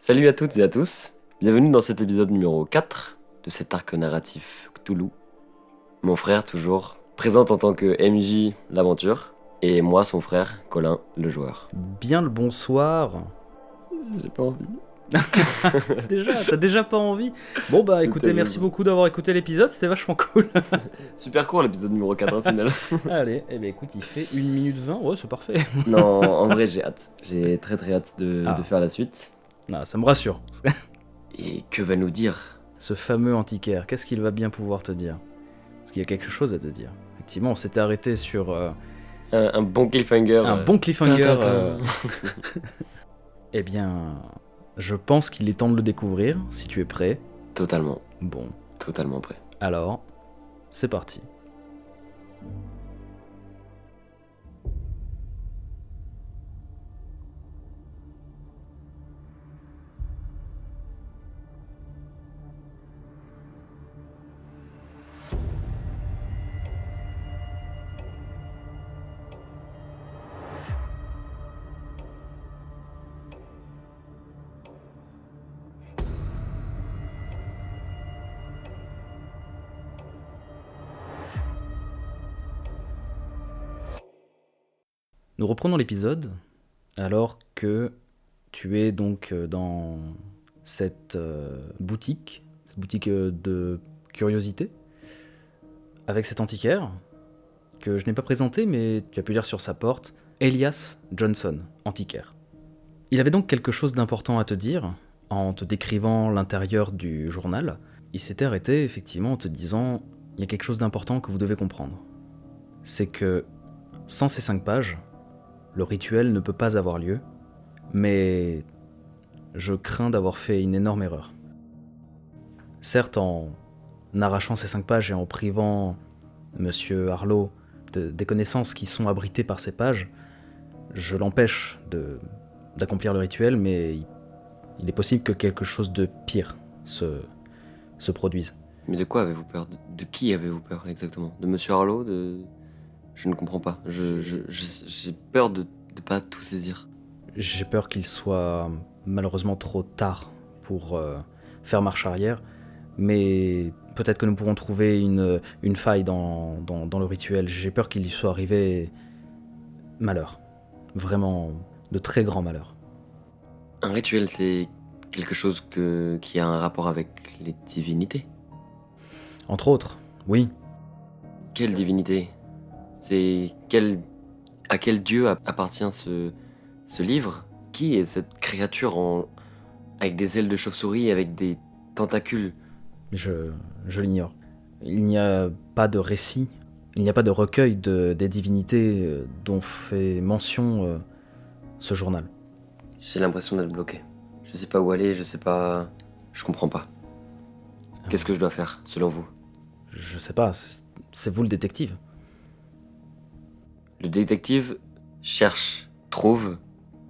Salut à toutes et à tous, bienvenue dans cet épisode numéro 4 de cet arc narratif Cthulhu. Mon frère toujours, présente en tant que MJ l'aventure, et moi son frère, Colin, le joueur. Bien le bonsoir. J'ai pas envie. T'as déjà pas envie? Bon bah C'est écoutez, terrible. merci beaucoup d'avoir écouté l'épisode, c'était vachement cool. Super court l'épisode numéro 4 au final. Allez, eh bien écoute, il fait 1 minute 20, ouais c'est parfait. Non, en vrai j'ai hâte, j'ai très hâte de faire la suite. Non, ça me rassure. Et que va nous dire Ce fameux antiquaire, qu'est-ce qu'il va bien pouvoir te dire? Parce qu'il y a quelque chose à te dire. Effectivement, on s'était arrêté sur un bon cliffhanger. un bon cliffhanger. ta. Eh bien, je pense qu'il est temps de le découvrir, si tu es prêt. Totalement Bon, prêt. alors, c'est parti. Nous reprenons l'épisode alors que tu es donc dans cette boutique de curiosité, avec cet antiquaire que je n'ai pas présenté, mais tu as pu lire sur sa porte, Elias Johnson, antiquaire. Il avait donc quelque chose d'important à te dire en te décrivant l'intérieur du journal. Il s'était arrêté effectivement en te disant « Il y a quelque chose d'important que vous devez comprendre. C'est que sans ces 5 pages, le rituel ne peut pas avoir lieu, mais je crains d'avoir fait une énorme erreur. Certes, en arrachant ces 5 pages et en privant Monsieur Harlow des connaissances qui sont abritées par ces pages, je l'empêche d'accomplir le rituel, mais il est possible que quelque chose de pire se produise. Mais de quoi avez-vous peur? De qui avez-vous peur exactement? De Monsieur Harlow? Je ne comprends pas. J'ai peur de ne pas tout saisir. J'ai peur qu'il soit malheureusement trop tard pour faire marche arrière, mais peut-être que nous pourrons trouver une faille dans le rituel. J'ai peur qu'il y soit arrivé malheur. Vraiment de très grands malheurs. Un rituel, c'est quelque chose qui a un rapport avec les divinités. Entre autres, oui. Quelle divinité? À quel dieu appartient ce livre? Qui est cette créature avec des ailes de chauve-souris, avec des tentacules? Je l'ignore. Il n'y a pas de récit, il n'y a pas de recueil des divinités dont fait mention ce journal. J'ai l'impression d'être bloqué. Je sais pas où aller, je comprends pas. Qu'est-ce que je dois faire, selon vous? Je sais pas, c'est vous le détective. Le détective trouve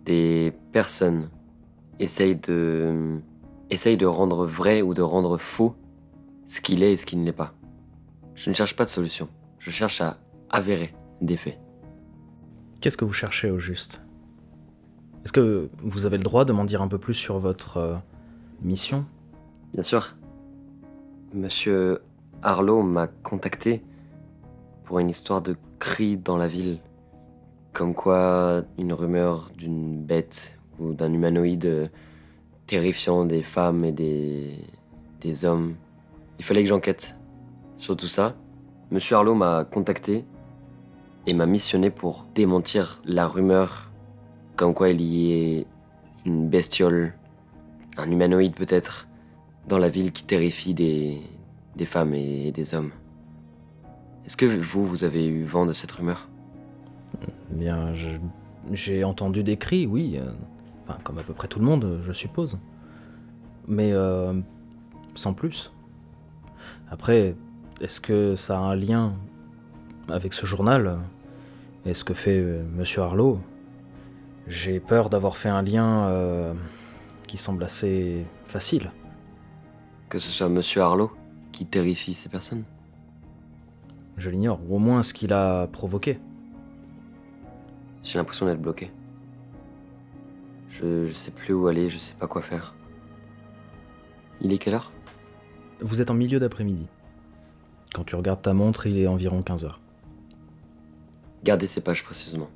des personnes, essaye de rendre vrai ou de rendre faux ce qu'il est et ce qui ne l'est pas. Je ne cherche pas de solution, je cherche à avérer des faits. Qu'est-ce que vous cherchez au juste? Est-ce que vous avez le droit de m'en dire un peu plus sur votre mission? Bien sûr, Monsieur Harlow m'a contacté pour une histoire de cri dans la ville. Comme quoi, une rumeur d'une bête ou d'un humanoïde terrifiant des femmes et des hommes. Il fallait que j'enquête sur tout ça. Monsieur Harlow m'a contacté et m'a missionné pour démentir la rumeur comme quoi il y ait une bestiole, un humanoïde peut-être, dans la ville qui terrifie des femmes et des hommes. Est-ce que vous avez eu vent de cette rumeur? Eh bien, j'ai entendu des cris, oui. Enfin, comme à peu près tout le monde, je suppose. Mais sans plus. Après, est-ce que ça a un lien avec ce journal? Est-ce que fait Monsieur Harlow? J'ai peur d'avoir fait un lien qui semble assez facile. Que ce soit Monsieur Harlow qui terrifie ces personnes? Je l'ignore, ou au moins ce qu'il a provoqué. J'ai l'impression d'être bloqué. Je sais plus où aller, je sais pas quoi faire. Il est quelle heure? Vous êtes en milieu d'après-midi. Quand tu regardes ta montre, il est environ 15h. Gardez ces pages précisément.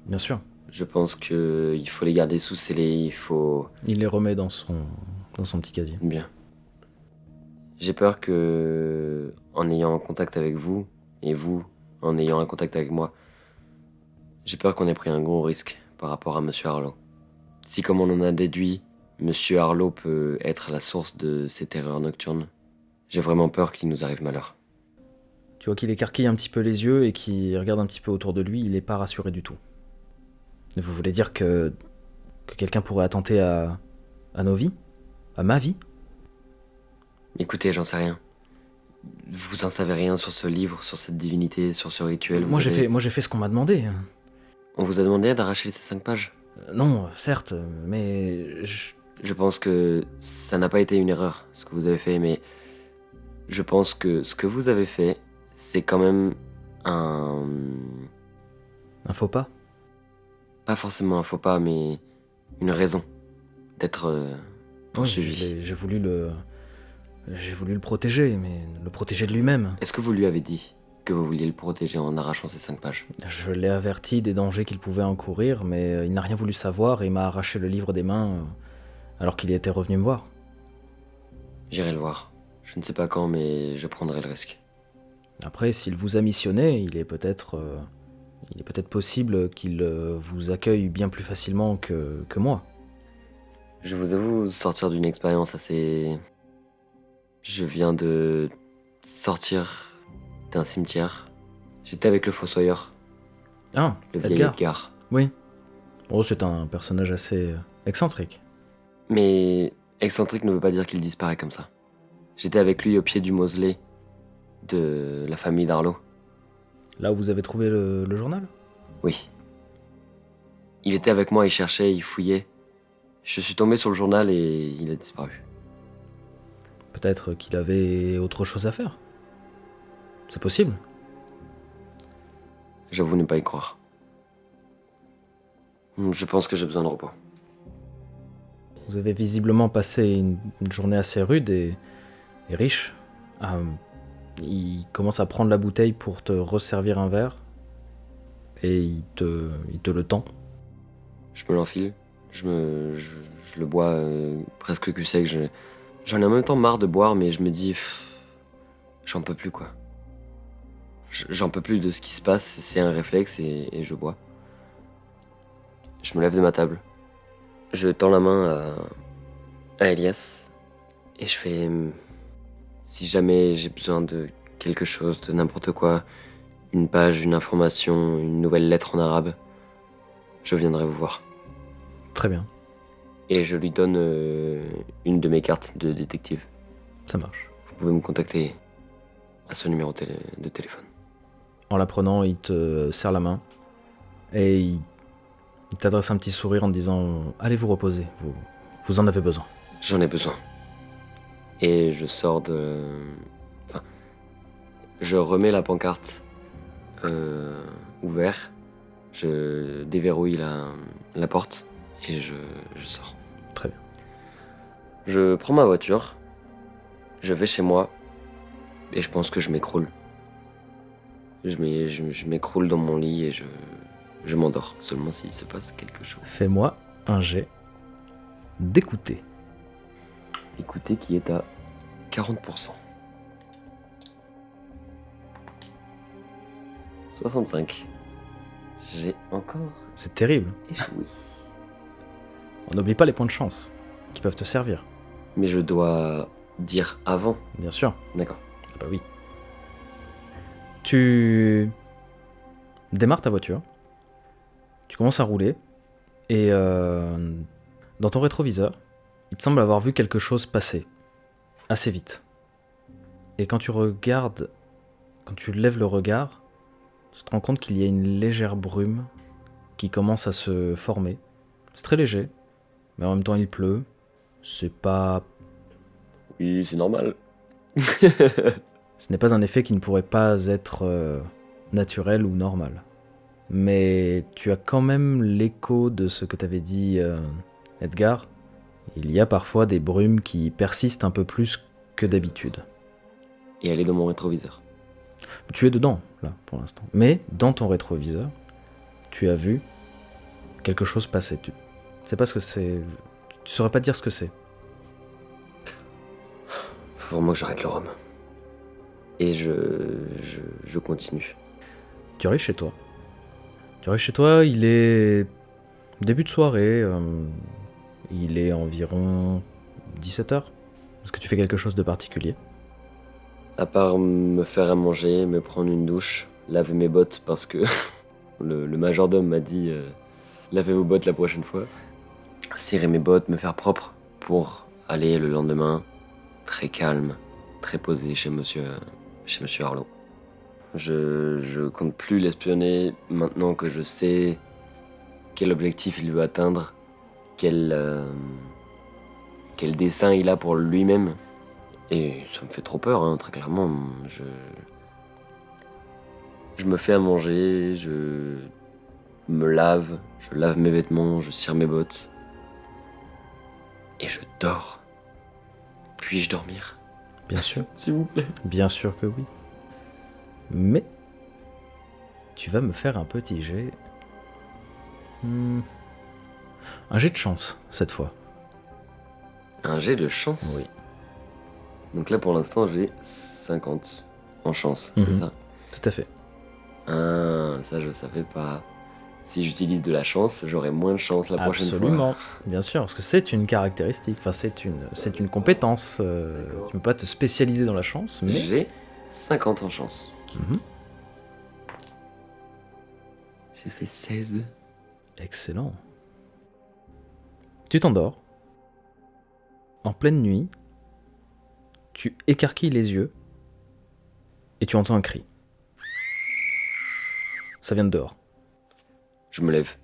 Bien sûr. Je pense qu'il faut les garder sous scellés, il faut... Il les remet dans son petit casier. Bien. J'ai peur que, en ayant un contact avec vous, et vous, en ayant un contact avec moi, j'ai peur qu'on ait pris un gros risque par rapport à Monsieur Harlow. Si, comme on en a déduit, Monsieur Harlow peut être la source de ces terreurs nocturnes, j'ai vraiment peur qu'il nous arrive malheur. Tu vois qu'il écarquille un petit peu les yeux et qu'il regarde un petit peu autour de lui, il n'est pas rassuré du tout. Vous voulez dire que quelqu'un pourrait attenter à nos vies? À ma vie? Écoutez, j'en sais rien. Vous en savez rien sur ce livre, sur cette divinité, sur ce rituel. Moi j'ai fait ce qu'on m'a demandé. On vous a demandé d'arracher ces 5 pages. Non, certes, mais... Je pense que ça n'a pas été une erreur, ce que vous avez fait, mais je pense que ce que vous avez fait, c'est quand même un faux pas? Pas forcément un faux pas, mais une raison d'être poursuivi. Oui, j'ai voulu le protéger, mais le protéger de lui-même. Est-ce que vous lui avez dit que vous vouliez le protéger en arrachant ces 5 pages? Je l'ai averti des dangers qu'il pouvait encourir, mais il n'a rien voulu savoir et il m'a arraché le livre des mains alors qu'il était revenu me voir. J'irai le voir. Je ne sais pas quand, mais je prendrai le risque. Après, s'il vous a missionné, il est peut-être possible qu'il vous accueille bien plus facilement que moi. Je vous avoue sortir d'une expérience assez... Je viens de sortir d'un cimetière. J'étais avec le fossoyeur, Ah, le vieil Edgar. Oui. Oh, c'est un personnage assez excentrique. Mais excentrique ne veut pas dire qu'il disparaît comme ça. J'étais avec lui au pied du mausolée de la famille d'Arlo. Là où vous avez trouvé le journal? Oui. Il était avec moi, il cherchait, il fouillait. Je suis tombé sur le journal et il a disparu. Peut-être qu'il avait autre chose à faire. C'est possible. J'avoue ne pas y croire. Je pense que j'ai besoin de repos. Vous avez visiblement passé une journée assez rude et riche. Il commence à prendre la bouteille pour te resservir un verre. Et il te le tend. Je me l'enfile. Je le bois presque cul sec. J'en ai en même temps marre de boire, mais je me dis... j'en peux plus, quoi. J'en peux plus de ce qui se passe. C'est un réflexe et je bois. Je me lève de ma table. Je tends la main à Elias. Et je fais... si jamais j'ai besoin de quelque chose, de n'importe quoi, une page, une information, une nouvelle lettre en arabe, je viendrai vous voir. Très bien. Et je lui donne une de mes cartes de détective. Ça marche. Vous pouvez me contacter à ce numéro de téléphone. En la prenant, il te serre la main et il t'adresse un petit sourire en te disant « Allez vous reposer, vous en avez besoin. » J'en ai besoin. Et je sors de... Enfin, je remets la pancarte ouverte, je déverrouille la porte et je sors. Très bien. Je prends ma voiture, je vais chez moi et je pense que je m'écroule. Je m'écroule dans mon lit et je m'endors, seulement s'il se passe quelque chose. Fais-moi un jet d'écouter. Écoutez qui est à 40%. 65. J'ai encore C'est terrible. échoué. On n'oublie pas les points de chance qui peuvent te servir. Mais je dois dire avant. Bien sûr. D'accord. Ah bah oui. Tu démarres ta voiture. Tu commences à rouler. Et dans ton rétroviseur, il te semble avoir vu quelque chose passer. Assez vite. Et quand tu lèves le regard, tu te rends compte qu'il y a une légère brume qui commence à se former. C'est très léger, mais en même temps il pleut. C'est pas... Oui, c'est normal. Ce n'est pas un effet qui ne pourrait pas être naturel ou normal. Mais tu as quand même l'écho de ce que t'avait dit Edgar. Il y a parfois des brumes qui persistent un peu plus que d'habitude. Et elle est dans mon rétroviseur. Tu es dedans, là, pour l'instant. Mais dans ton rétroviseur, tu as vu quelque chose passer. Tu sais pas ce que c'est. Tu saurais pas dire ce que c'est. Faut vraiment que j'arrête le rhum. Et je continue. Tu arrives chez toi. Il est début de soirée. Il est environ 17h. Est-ce que tu fais quelque chose de particulier? À part me faire à manger, me prendre une douche, laver mes bottes parce que le majordome m'a dit lavez vos bottes la prochaine fois. Cirer mes bottes, me faire propre pour aller le lendemain très calme, très posé chez monsieur Arlo. Je compte plus l'espionner maintenant que je sais quel objectif il veut atteindre, quel dessein il a pour lui-même. Et ça me fait trop peur, hein, très clairement. Je me fais à manger, je lave mes vêtements, je cire mes bottes. Et je dors. Puis-je dormir? Bien sûr. S'il vous plaît. Bien sûr que oui. Mais tu vas me faire un petit jet. Un jet de chance, cette fois. Un jet de chance? Oui. Donc là, pour l'instant, j'ai 50 en chance, Mhm. c'est ça? Tout à fait. Ah, ça, je savais pas. Si j'utilise de la chance, j'aurai moins de chance la prochaine Absolument, bien sûr, parce que c'est une caractéristique, enfin c'est une compétence. Tu peux pas te spécialiser dans la chance, fois. mais... J'ai 50 en chance. Mhm. J'ai fait 16. Excellent. Tu t'endors. En pleine nuit, tu écarquilles les yeux et tu entends un cri. Ça vient de dehors. Je me lève.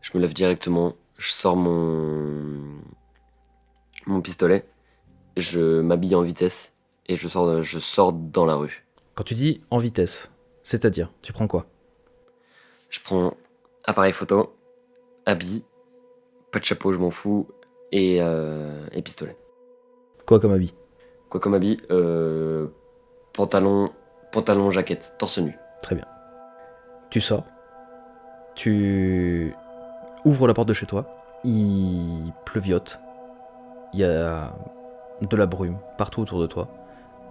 Je me lève directement. Je sors mon pistolet. Je m'habille en vitesse et je sors dans la rue. Quand tu dis en vitesse, c'est-à-dire, tu prends quoi? Je prends appareil photo, habit, pas de chapeau, je m'en fous, et pistolet. Quoi comme habit? Quoi comme habit? Pantalon, jaquette, torse nu. Très bien. Tu sors. Tu ouvres la porte de chez toi. Il pleuviote. Il y a de la brume partout autour de toi.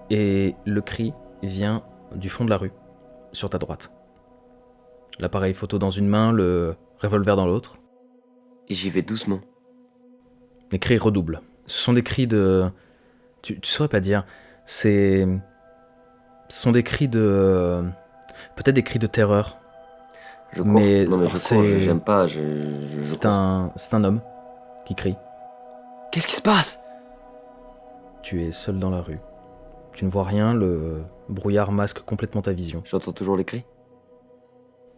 Et le cri vient du fond de la rue, sur ta droite. L'appareil photo dans une main, le revolver dans l'autre. J'y vais doucement. Les cris redoublent. Ce sont des cris de... Tu saurais pas dire. Ce sont des cris de... Peut-être des cris de terreur. Je cours. Mais non mais je c'est- cours, j'aime pas. C'est cours. un homme qui crie. Qu'est-ce qui se passe? Tu es seul dans la rue. Tu ne vois rien, le brouillard masque complètement ta vision. J'entends toujours les cris.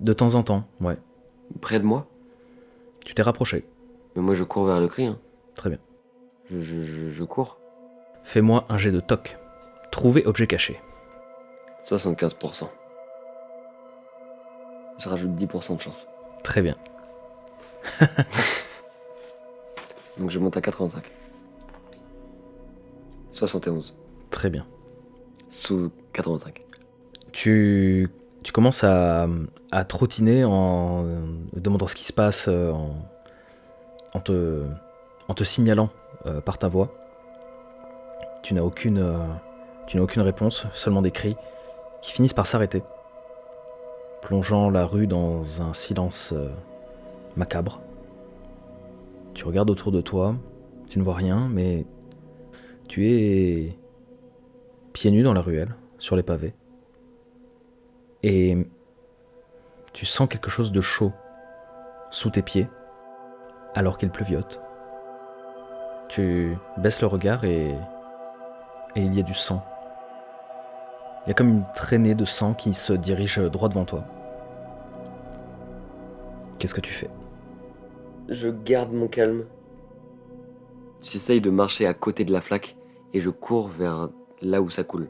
De temps en temps, ouais. Près de moi. Tu t'es rapproché. Mais moi je cours vers le cri. Hein. Très bien. Je cours. Fais-moi un jet de toc. Trouver objet caché. 75%. Je rajoute 10% de chance. Très bien. Donc je monte à 85. 71. Très bien. Sous 85. Tu commences à trottiner en demandant ce qui se passe, en te signalant par ta voix. Tu n'as aucune réponse, seulement des cris qui finissent par s'arrêter, plongeant la rue dans un silence macabre. Tu regardes autour de toi, tu ne vois rien, mais tu es pieds nus dans la ruelle, sur les pavés. Et tu sens quelque chose de chaud sous tes pieds, alors qu'il pleuviote. Tu baisses le regard et il y a du sang. Il y a comme une traînée de sang qui se dirige droit devant toi. Qu'est-ce que tu fais? Je garde mon calme. J'essaye de marcher à côté de la flaque et je cours vers là où ça coule.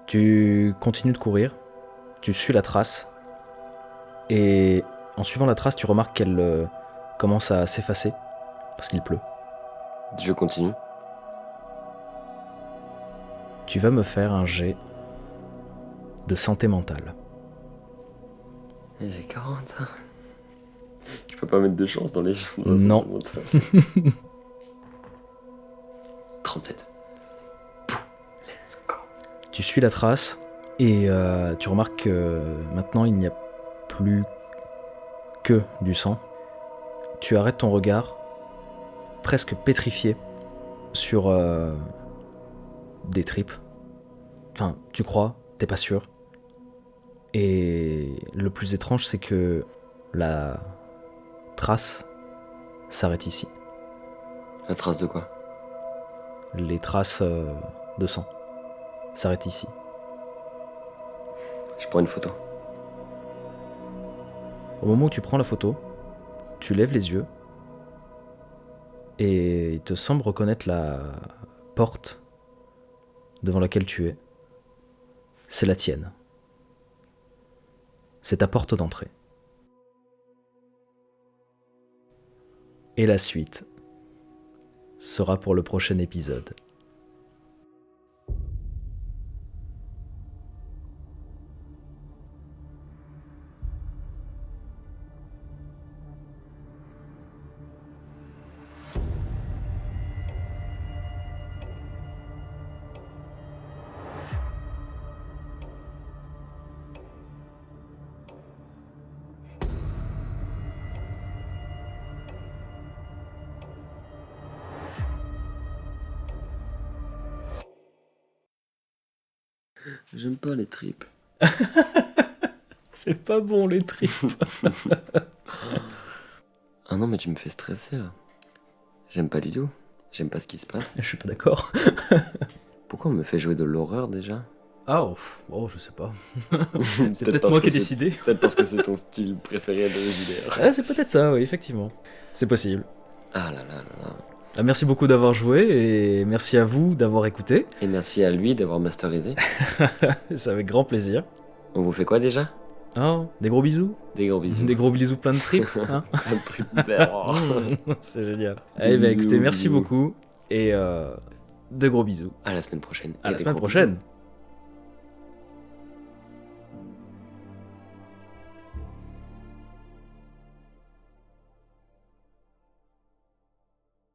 Tu continues de courir, tu suis la trace, et en suivant la trace, tu remarques qu'elle commence à s'effacer, parce qu'il pleut. Je continue. Tu vas me faire un jet de santé mentale. Et j'ai 40. Je peux pas mettre de chance dans les... Non. 37. Let's go. Tu suis la trace et tu remarques que maintenant il n'y a plus que du sang. Tu arrêtes ton regard, presque pétrifié, sur des tripes. Enfin, tu crois, t'es pas sûr. Et le plus étrange, c'est que la trace s'arrête ici. La trace de quoi? Les traces de sang s'arrêtent ici. Je prends une photo. Au moment où tu prends la photo, tu lèves les yeux et il te semble reconnaître la porte devant laquelle tu es. C'est la tienne. C'est ta porte d'entrée. Et la suite sera pour le prochain épisode. J'aime pas les tripes. C'est pas bon les tripes. Ah non, mais tu me fais stresser là. J'aime pas du tout. J'aime pas ce qui se passe. Je suis pas d'accord. Pourquoi on me fait jouer de l'horreur déjà? Ah, je sais pas. C'est peut-être parce moi que qui ai c'est- décidé. Peut-être parce que c'est ton style préféré de JDR. Ah, c'est peut-être ça, oui, effectivement. C'est possible. Ah là là là là. Ah, merci beaucoup d'avoir joué et merci à vous d'avoir écouté. Et merci à lui d'avoir masterisé. C'est avec grand plaisir. On vous fait quoi déjà? Oh, des gros bisous. Des gros bisous. Des gros bisous plein de tripes. Hein. Un truc vert. C'est génial. Des Eh ben bisous, écoutez, merci bisous. beaucoup et de gros bisous. À la semaine prochaine. À Et la des semaine gros prochaine. bisous.